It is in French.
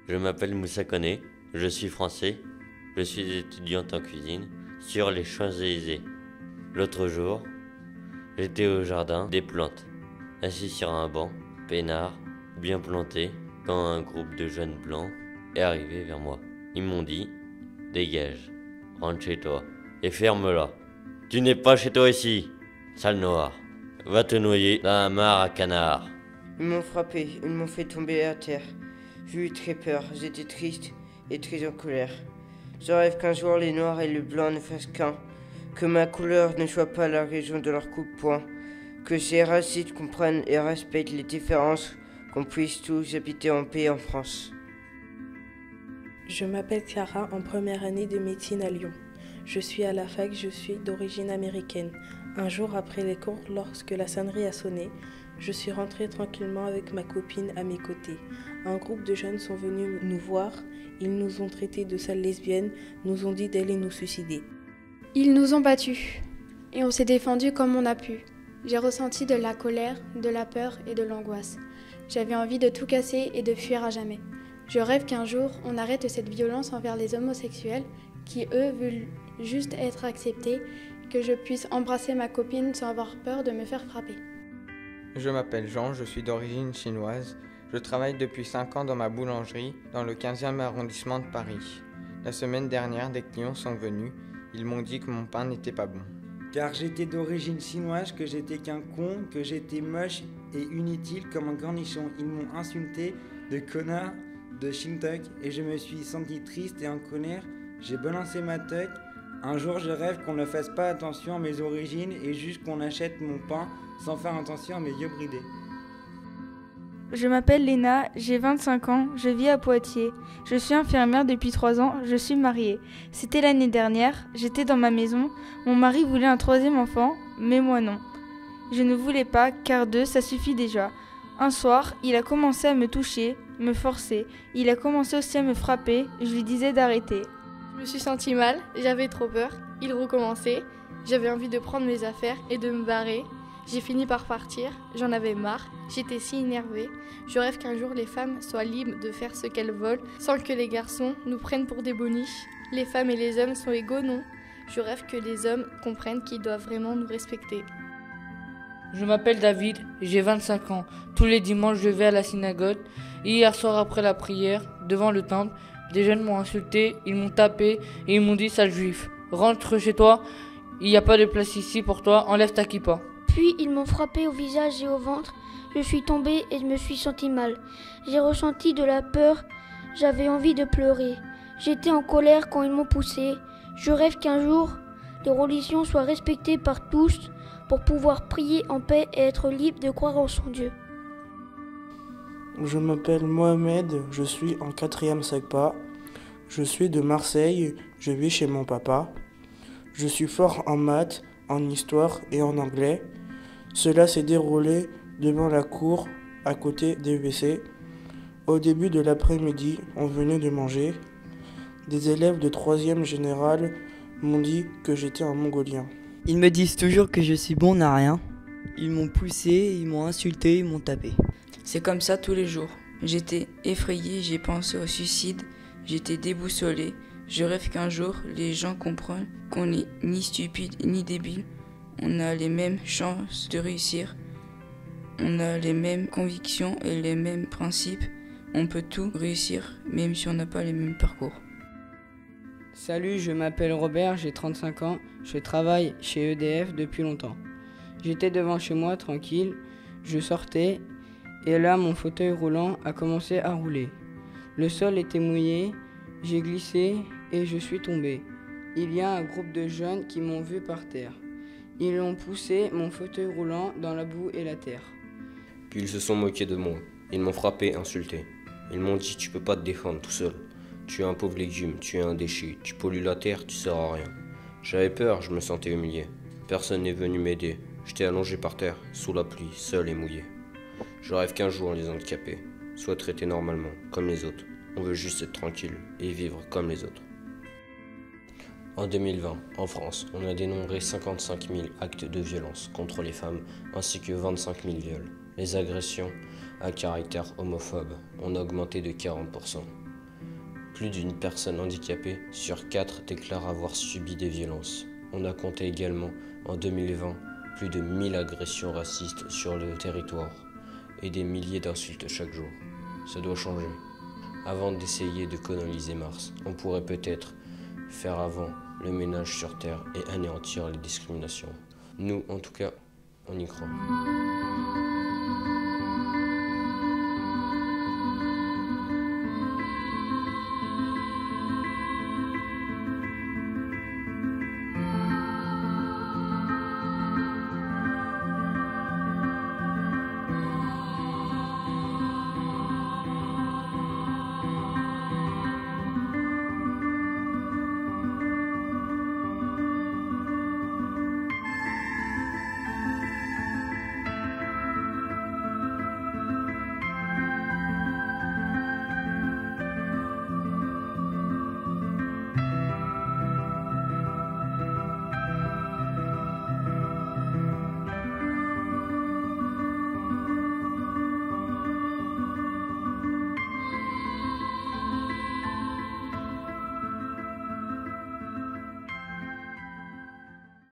Je m'appelle Moussa Koné, je suis français, je suis étudiante en cuisine sur les Champs-Élysées. L'autre jour, j'étais au jardin des plantes, assis sur un banc, peinard, bien planté, quand un groupe de jeunes blancs est arrivé vers moi. Ils m'ont dit « Dégage, rentre chez toi et ferme-la. Tu n'es pas chez toi ici, sale noir. Va te noyer dans un mare à canard. » Ils m'ont frappé, ils m'ont fait tomber à terre. J'ai eu très peur, j'étais triste et très en colère. Je rêve qu'un jour les noirs et les blancs ne fassent qu'un, que ma couleur ne soit pas la raison de leur coup de poing, que ces racistes comprennent et respectent les différences, qu'on puisse tous habiter en paix en France. Je m'appelle Clara, en première année de médecine à Lyon. Je suis à la fac, je suis d'origine américaine. Un jour après les cours, lorsque la sonnerie a sonné, je suis rentrée tranquillement avec ma copine à mes côtés. Un groupe de jeunes sont venus nous voir, ils nous ont traités de sales lesbiennes, nous ont dit d'aller nous suicider. Ils nous ont battus et on s'est défendu comme on a pu. J'ai ressenti de la colère, de la peur et de l'angoisse. J'avais envie de tout casser et de fuir à jamais. Je rêve qu'un jour, on arrête cette violence envers les homosexuels qui, eux, veulent juste être acceptés, que je puisse embrasser ma copine sans avoir peur de me faire frapper. Je m'appelle Jean, je suis d'origine chinoise. Je travaille depuis 5 ans dans ma boulangerie dans le 15e arrondissement de Paris. La semaine dernière, des clients sont venus. Ils m'ont dit que mon pain n'était pas bon. Car j'étais d'origine chinoise, que j'étais qu'un con, que j'étais moche et inutile comme un cornichon. Ils m'ont insulté de connard, de shintok, et je me suis senti triste et en colère. J'ai balancé ma tête. Un jour, je rêve qu'on ne fasse pas attention à mes origines et juste qu'on achète mon pain sans faire attention à mes yeux bridés. Je m'appelle Léna, j'ai 25 ans, je vis à Poitiers. Je suis infirmière depuis 3 ans, je suis mariée. C'était l'année dernière, j'étais dans ma maison. Mon mari voulait un 3e enfant, mais moi non. Je ne voulais pas, car 2, ça suffit déjà. Un soir, il a commencé à me toucher, me forcer. Il a commencé aussi à me frapper, je lui disais d'arrêter. Je me suis sentie mal, j'avais trop peur. Il recommençait, j'avais envie de prendre mes affaires et de me barrer. J'ai fini par partir, j'en avais marre, j'étais si énervée. Je rêve qu'un jour les femmes soient libres de faire ce qu'elles veulent sans que les garçons nous prennent pour des boniches. Les femmes et les hommes sont égaux, non? Je rêve que les hommes comprennent qu'ils doivent vraiment nous respecter. Je m'appelle David, j'ai 25 ans. Tous les dimanches, je vais à la synagogue. Hier soir, après la prière, devant le temple, des jeunes m'ont insulté, ils m'ont tapé et ils m'ont dit « sale juif, rentre chez toi, il n'y a pas de place ici pour toi, enlève ta kippa ». Puis ils m'ont frappé au visage et au ventre. Je suis tombée et je me suis sentie mal. J'ai ressenti de la peur. J'avais envie de pleurer. J'étais en colère quand ils m'ont poussée. Je rêve qu'un jour, les religions soient respectées par tous pour pouvoir prier en paix et être libre de croire en son Dieu. Je m'appelle Mohamed, je suis en 4e SACPA. Je suis de Marseille, je vis chez mon papa. Je suis fort en maths, en histoire et en anglais. Cela s'est déroulé devant la cour, à côté des WC. Au début de l'après-midi, on venait de manger. Des élèves de 3e général m'ont dit que j'étais un mongolien. Ils me disent toujours que je suis bon à rien. Ils m'ont poussé, ils m'ont insulté, ils m'ont tapé. C'est comme ça tous les jours. J'étais effrayée, j'ai pensé au suicide, j'étais déboussolée. Je rêve qu'un jour, les gens comprennent qu'on n'est ni stupide ni débile. On a les mêmes chances de réussir. On a les mêmes convictions et les mêmes principes. On peut tout réussir, même si on n'a pas les mêmes parcours. Salut, je m'appelle Robert, j'ai 35 ans. Je travaille chez EDF depuis longtemps. J'étais devant chez moi, tranquille. Je sortais et là, mon fauteuil roulant a commencé à rouler. Le sol était mouillé, j'ai glissé et je suis tombé. Il y a un groupe de jeunes qui m'ont vu par terre. Ils ont poussé mon fauteuil roulant dans la boue et la terre. Puis ils se sont moqués de moi. Ils m'ont frappé, insulté. Ils m'ont dit « Tu peux pas te défendre tout seul. Tu es un pauvre légume, tu es un déchet. Tu pollues la terre, tu sers à rien. » J'avais peur, je me sentais humilié. Personne n'est venu m'aider. J'étais allongé par terre, sous la pluie, seul et mouillé. Je rêve qu'un jour les handicapés soient traités normalement, comme les autres. On veut juste être tranquille et vivre comme les autres. En 2020, en France, on a dénombré 55 000 actes de violence contre les femmes ainsi que 25 000 viols. Les agressions à caractère homophobe ont augmenté de 40%. Plus d'une personne handicapée sur 4 déclare avoir subi des violences. On a compté également en 2020 plus de 1000 agressions racistes sur le territoire et des milliers d'insultes chaque jour. Ça doit changer. Avant d'essayer de coloniser Mars, on pourrait peut-être faire avant le ménage sur Terre et anéantir les discriminations. Nous, en tout cas, on y croit.